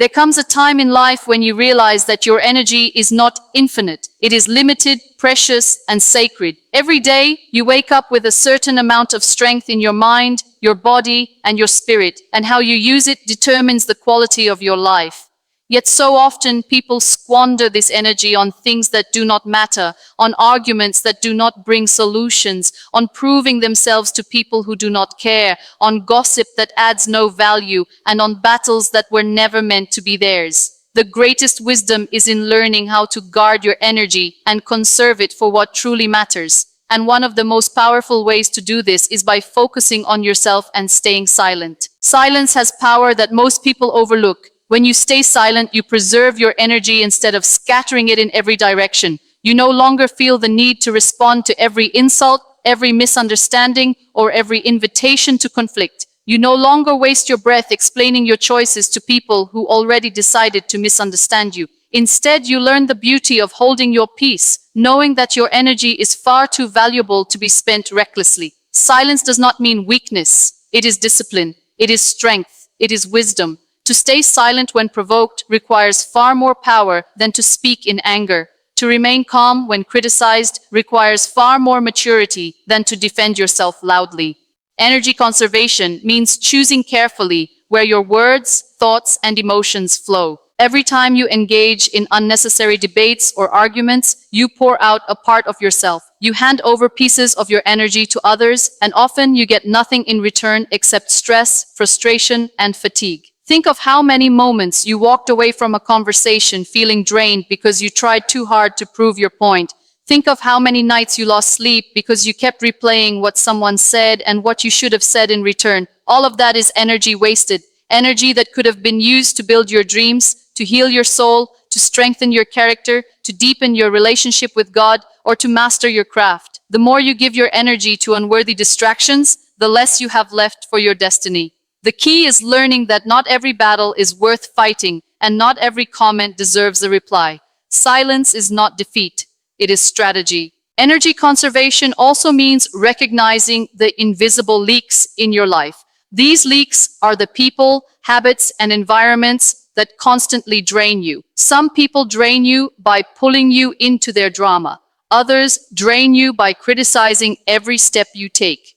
There comes a time in life when you realize that your energy is not infinite. It is limited, precious, and sacred. Every day, you wake up with a certain amount of strength in your mind, your body, and your spirit, and how you use it determines the quality of your life. Yet so often people squander this energy on things that do not matter, on arguments that do not bring solutions, on proving themselves to people who do not care, on gossip that adds no value, and on battles that were never meant to be theirs. The greatest wisdom is in learning how to guard your energy and conserve it for what truly matters. And one of the most powerful ways to do this is by focusing on yourself and staying silent. Silence has power that most people overlook. When you stay silent, you preserve your energy instead of scattering it in every direction. You no longer feel the need to respond to every insult, every misunderstanding, or every invitation to conflict. You no longer waste your breath explaining your choices to people who already decided to misunderstand you. Instead, you learn the beauty of holding your peace, knowing that your energy is far too valuable to be spent recklessly. Silence does not mean weakness. It is discipline. It is strength. It is wisdom. To stay silent when provoked requires far more power than to speak in anger. To remain calm when criticized requires far more maturity than to defend yourself loudly. Energy conservation means choosing carefully where your words, thoughts, and emotions flow. Every time you engage in unnecessary debates or arguments, you pour out a part of yourself. You hand over pieces of your energy to others, and often you get nothing in return except stress, frustration, and fatigue. Think of how many moments you walked away from a conversation feeling drained because you tried too hard to prove your point. Think of how many nights you lost sleep because you kept replaying what someone said and what you should have said in return. All of that is energy wasted. Energy that could have been used to build your dreams, to heal your soul, to strengthen your character, to deepen your relationship with God, or to master your craft. The more you give your energy to unworthy distractions, the less you have left for your destiny. The key is learning that not every battle is worth fighting, and not every comment deserves a reply. Silence is not defeat. It is strategy. Energy conservation also means recognizing the invisible leaks in your life. These leaks are the people, habits, and environments that constantly drain you. Some people drain you by pulling you into their drama. Others drain you by criticizing every step you take.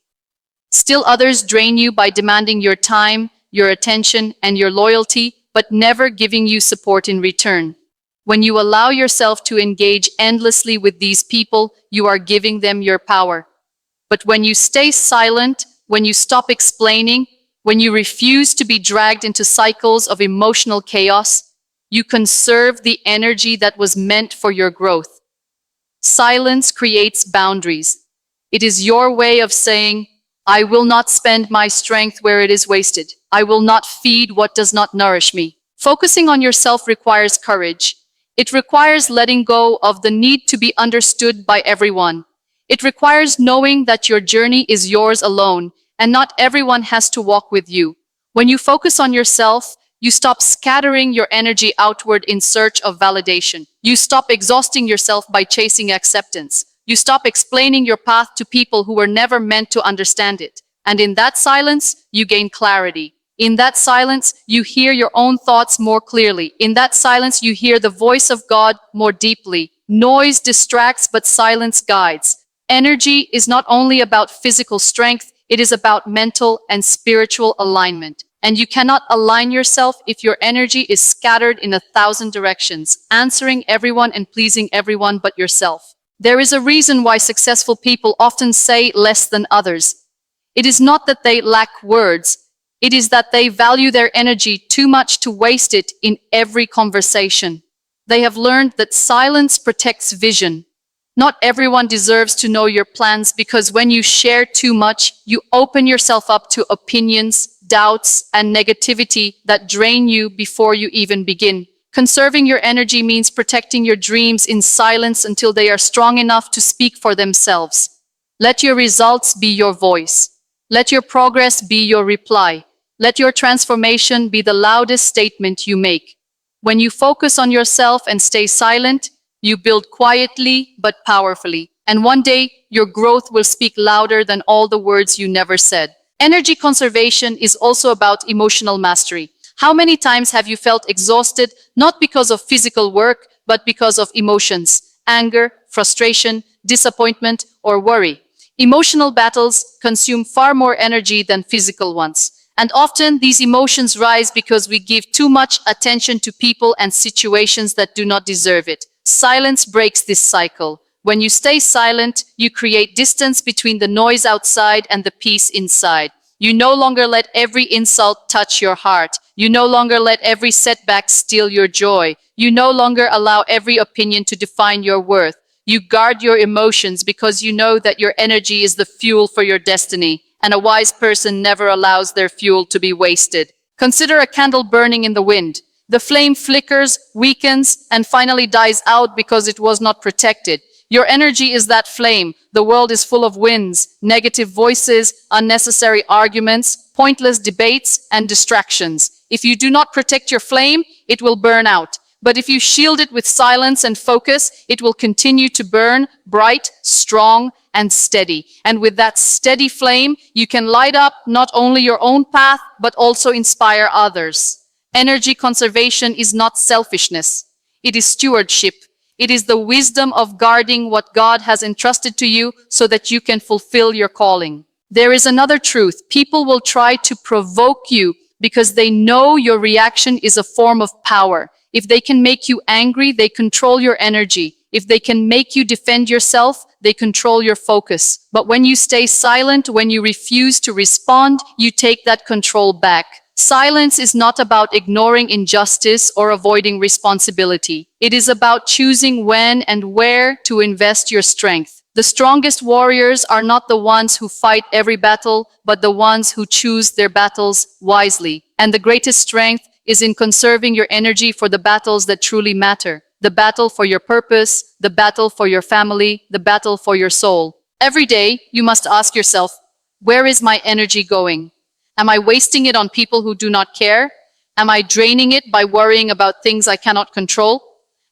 Still others drain you by demanding your time, your attention, and your loyalty, but never giving you support in return. When you allow yourself to engage endlessly with these people, you are giving them your power. But when you stay silent, when you stop explaining, when you refuse to be dragged into cycles of emotional chaos, you conserve the energy that was meant for your growth. Silence creates boundaries. It is your way of saying, I will not spend my strength where it is wasted. I will not feed what does not nourish me. Focusing on yourself requires courage. It requires letting go of the need to be understood by everyone. It requires knowing that your journey is yours alone, and not everyone has to walk with you. When you focus on yourself, you stop scattering your energy outward in search of validation. You stop exhausting yourself by chasing acceptance. You stop explaining your path to people who were never meant to understand it. And in that silence, you gain clarity. In that silence, you hear your own thoughts more clearly. In that silence, you hear the voice of God more deeply. Noise distracts, but silence guides. Energy is not only about physical strength, it is about mental and spiritual alignment. And you cannot align yourself if your energy is scattered in 1,000 directions, answering everyone and pleasing everyone but yourself. There is a reason why successful people often say less than others. It is not that they lack words. It is that they value their energy too much to waste it in every conversation. They have learned that silence protects vision. Not everyone deserves to know your plans because when you share too much, you open yourself up to opinions, doubts, and negativity that drain you before you even begin. Conserving your energy means protecting your dreams in silence until they are strong enough to speak for themselves. Let your results be your voice. Let your progress be your reply. Let your transformation be the loudest statement you make. When you focus on yourself and stay silent, you build quietly but powerfully. And one day, your growth will speak louder than all the words you never said. Energy conservation is also about emotional mastery. How many times have you felt exhausted, not because of physical work, but because of emotions, anger, frustration, disappointment, or worry? Emotional battles consume far more energy than physical ones. And often these emotions rise because we give too much attention to people and situations that do not deserve it. Silence breaks this cycle. When you stay silent, you create distance between the noise outside and the peace inside. You no longer let every insult touch your heart. You no longer let every setback steal your joy. You no longer allow every opinion to define your worth. You guard your emotions because you know that your energy is the fuel for your destiny, and a wise person never allows their fuel to be wasted. Consider a candle burning in the wind. The flame flickers, weakens, and finally dies out because it was not protected. Your energy is that flame. The world is full of winds, negative voices, unnecessary arguments, pointless debates, and distractions. If you do not protect your flame, it will burn out. But if you shield it with silence and focus, it will continue to burn bright, strong, and steady. And with that steady flame, you can light up not only your own path, but also inspire others. Energy conservation is not selfishness. It is stewardship. It is the wisdom of guarding what God has entrusted to you so that you can fulfill your calling. There is another truth. People will try to provoke you because they know your reaction is a form of power. If they can make you angry, they control your energy. If they can make you defend yourself, they control your focus. But when you stay silent, when you refuse to respond, you take that control back. Silence is not about ignoring injustice or avoiding responsibility. It is about choosing when and where to invest your strength. The strongest warriors are not the ones who fight every battle, but the ones who choose their battles wisely. And the greatest strength is in conserving your energy for the battles that truly matter. The battle for your purpose, the battle for your family, the battle for your soul. Every day, you must ask yourself, where is my energy going? Am I wasting it on people who do not care? Am I draining it by worrying about things I cannot control?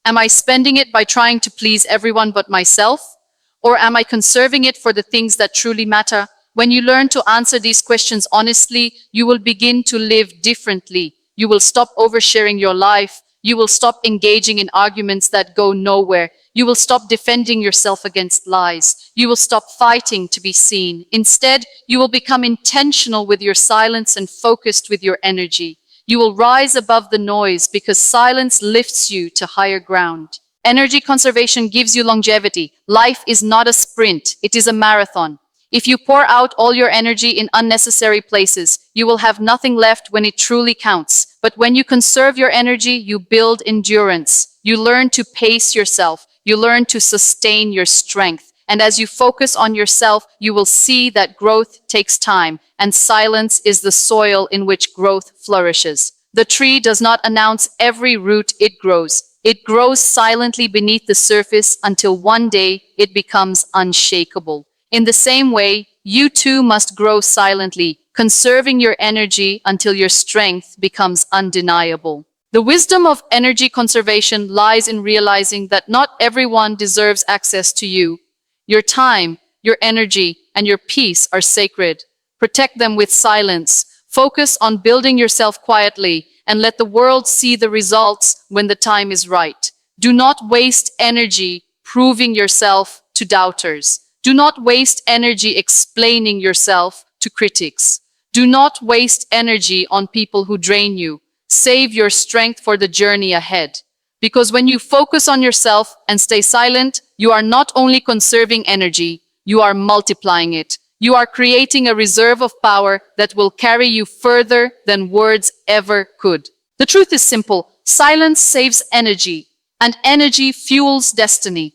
Am I spending it by trying to please everyone but myself? Or am I conserving it for the things that truly matter? When you learn to answer these questions honestly, you will begin to live differently. You will stop oversharing your life. You will stop engaging in arguments that go nowhere. You will stop defending yourself against lies. You will stop fighting to be seen. Instead, you will become intentional with your silence and focused with your energy. You will rise above the noise because silence lifts you to higher ground. Energy conservation gives you longevity. Life is not a sprint, it is a marathon. If you pour out all your energy in unnecessary places, you will have nothing left when it truly counts. But when you conserve your energy, you build endurance. You learn to pace yourself. You learn to sustain your strength. And as you focus on yourself, you will see that growth takes time, and silence is the soil in which growth flourishes. The tree does not announce every root it grows. It grows silently beneath the surface until one day it becomes unshakable. In the same way, you too must grow silently, conserving your energy until your strength becomes undeniable. The wisdom of energy conservation lies in realizing that not everyone deserves access to you. Your time, your energy, and your peace are sacred. Protect them with silence. Focus on building yourself quietly, and let the world see the results when the time is right. Do not waste energy proving yourself to doubters. Do not waste energy explaining yourself to critics. Do not waste energy on people who drain you. Save your strength for the journey ahead. Because when you focus on yourself and stay silent, you are not only conserving energy, you are multiplying it. You are creating a reserve of power that will carry you further than words ever could. The truth is simple. Silence saves energy, and energy fuels destiny.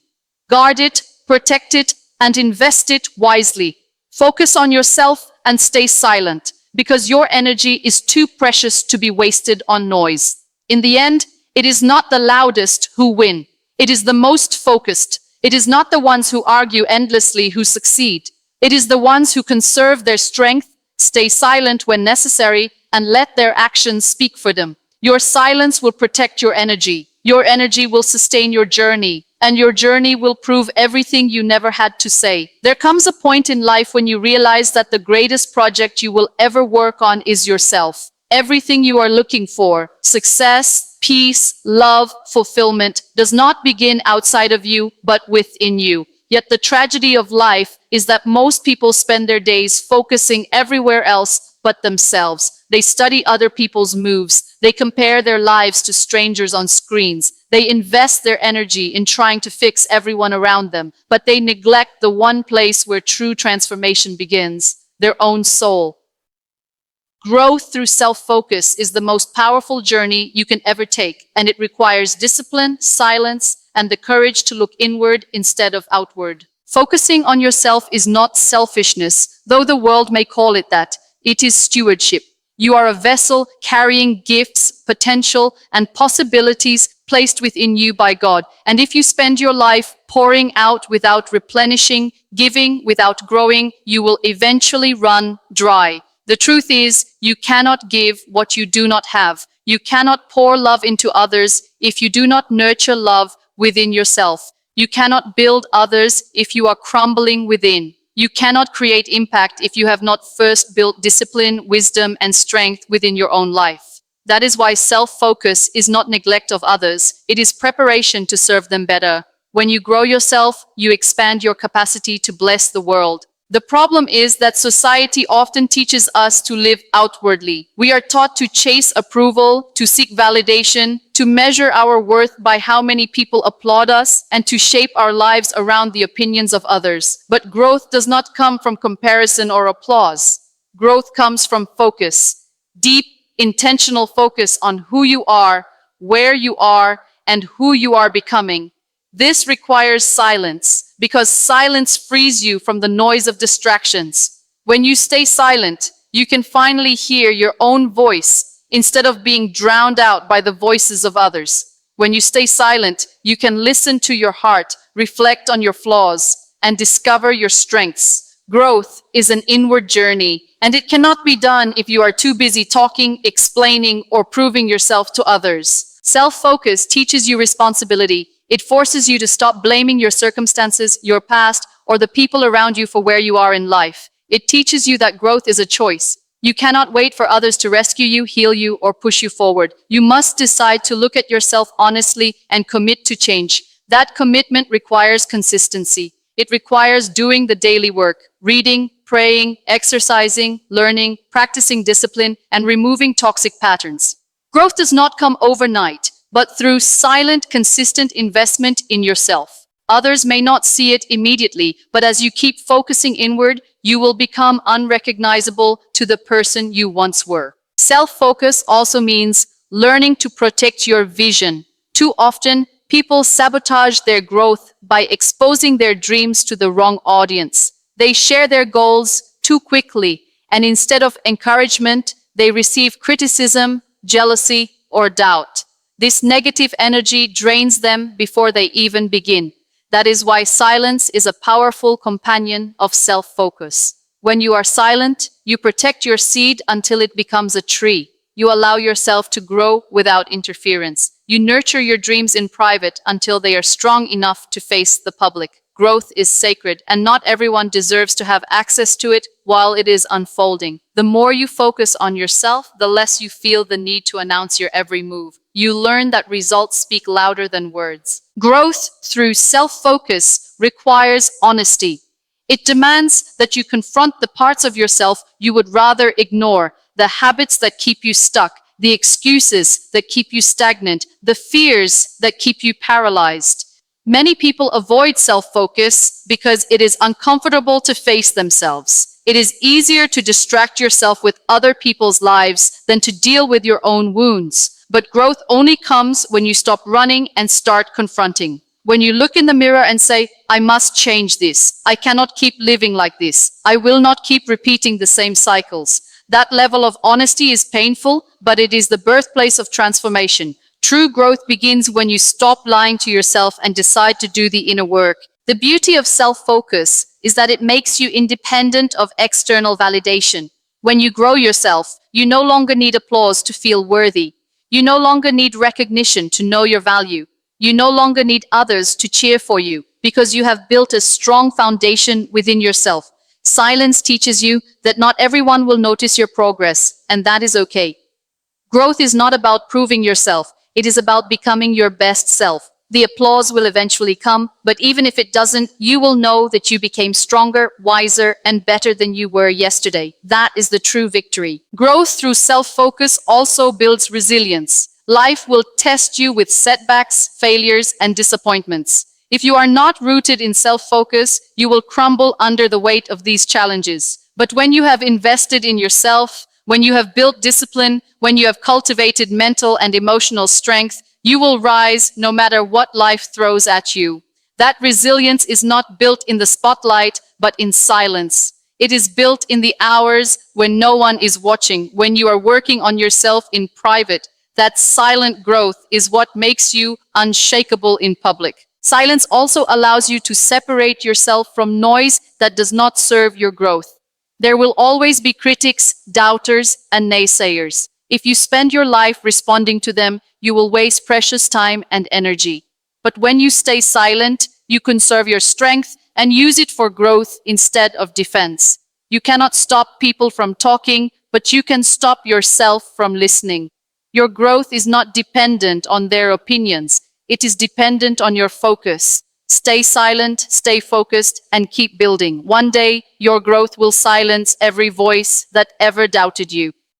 Guard it, protect it, and invest it wisely. Focus on yourself and stay silent, because your energy is too precious to be wasted on noise. In the end, it is not the loudest who win. It is the most focused. It is not the ones who argue endlessly who succeed. It is the ones who conserve their strength, stay silent when necessary, and let their actions speak for them. Your silence will protect your energy. Your energy will sustain your journey, and your journey will prove everything you never had to say. There comes a point in life when you realize that the greatest project you will ever work on is yourself. Everything you are looking for, success, peace, love, fulfillment, does not begin outside of you, but within you. Yet the tragedy of life is that most people spend their days focusing everywhere else but themselves. They study other people's moves. They compare their lives to strangers on screens. They invest their energy in trying to fix everyone around them, but they neglect the one place where true transformation begins, their own soul. Growth through self-focus is the most powerful journey you can ever take, and it requires discipline, silence, and the courage to look inward instead of outward. Focusing on yourself is not selfishness, though the world may call it that. It is stewardship. You are a vessel carrying gifts, potential, and possibilities placed within you by God. And if you spend your life pouring out without replenishing, giving without growing, you will eventually run dry. The truth is, you cannot give what you do not have. You cannot pour love into others if you do not nurture love within yourself. You cannot build others if you are crumbling within. You cannot create impact if you have not first built discipline, wisdom, and strength within your own life. That is why self-focus is not neglect of others. It is preparation to serve them better. When you grow yourself, you expand your capacity to bless the world. The problem is that society often teaches us to live outwardly. We are taught to chase approval, to seek validation, to measure our worth by how many people applaud us, and to shape our lives around the opinions of others. But growth does not come from comparison or applause. Growth comes from focus. Deep, intentional focus on who you are, where you are, and who you are becoming. This requires silence, because silence frees you from the noise of distractions. When you stay silent, you can finally hear your own voice instead of being drowned out by the voices of others. When you stay silent, you can listen to your heart, reflect on your flaws, and discover your strengths. Growth is an inward journey, and it cannot be done if you are too busy talking, explaining, or proving yourself to others. Self-focus teaches you responsibility. It forces you to stop blaming your circumstances, your past, or the people around you for where you are in life. It teaches you that growth is a choice. You cannot wait for others to rescue you, heal you, or push you forward. You must decide to look at yourself honestly and commit to change. That commitment requires consistency. It requires doing the daily work, reading, praying, exercising, learning, practicing discipline, and removing toxic patterns. Growth does not come overnight, but through silent, consistent investment in yourself. Others may not see it immediately, but as you keep focusing inward, you will become unrecognizable to the person you once were. Self-focus also means learning to protect your vision. Too often, people sabotage their growth by exposing their dreams to the wrong audience. They share their goals too quickly, and instead of encouragement, they receive criticism, jealousy, or doubt. This negative energy drains them before they even begin. That is why silence is a powerful companion of self-focus. When you are silent, you protect your seed until it becomes a tree. You allow yourself to grow without interference. You nurture your dreams in private until they are strong enough to face the public. Growth is sacred, and not everyone deserves to have access to it while it is unfolding. The more you focus on yourself, the less you feel the need to announce your every move. You learn that results speak louder than words. Growth through self-focus requires honesty. It demands that you confront the parts of yourself you would rather ignore, the habits that keep you stuck, the excuses that keep you stagnant, the fears that keep you paralyzed. Many people avoid self-focus because it is uncomfortable to face themselves. It is easier to distract yourself with other people's lives than to deal with your own wounds. But growth only comes when you stop running and start confronting. When you look in the mirror and say, I must change this. I cannot keep living like this. I will not keep repeating the same cycles. That level of honesty is painful, but it is the birthplace of transformation. True growth begins when you stop lying to yourself and decide to do the inner work. The beauty of self-focus is that it makes you independent of external validation. When you grow yourself, you no longer need applause to feel worthy. You no longer need recognition to know your value. You no longer need others to cheer for you because you have built a strong foundation within yourself. Silence teaches you that not everyone will notice your progress, and that is okay. Growth is not about proving yourself. It is about becoming your best self. The applause will eventually come, but even if it doesn't, you will know that you became stronger, wiser, and better than you were yesterday. That is the true victory. Growth through self-focus also builds resilience. Life will test you with setbacks, failures, and disappointments. If you are not rooted in self-focus, you will crumble under the weight of these challenges. But when you have invested in yourself, when you have built discipline, when you have cultivated mental and emotional strength, you will rise no matter what life throws at you. That resilience is not built in the spotlight, but in silence. It is built in the hours when no one is watching, when you are working on yourself in private. That silent growth is what makes you unshakable in public. Silence also allows you to separate yourself from noise that does not serve your growth. There will always be critics, doubters, and naysayers. If you spend your life responding to them, you will waste precious time and energy. But when you stay silent, you conserve your strength and use it for growth instead of defense. You cannot stop people from talking, but you can stop yourself from listening. Your growth is not dependent on their opinions. It is dependent on your focus. Stay silent, stay focused, and keep building. One day, your growth will silence every voice that ever doubted you.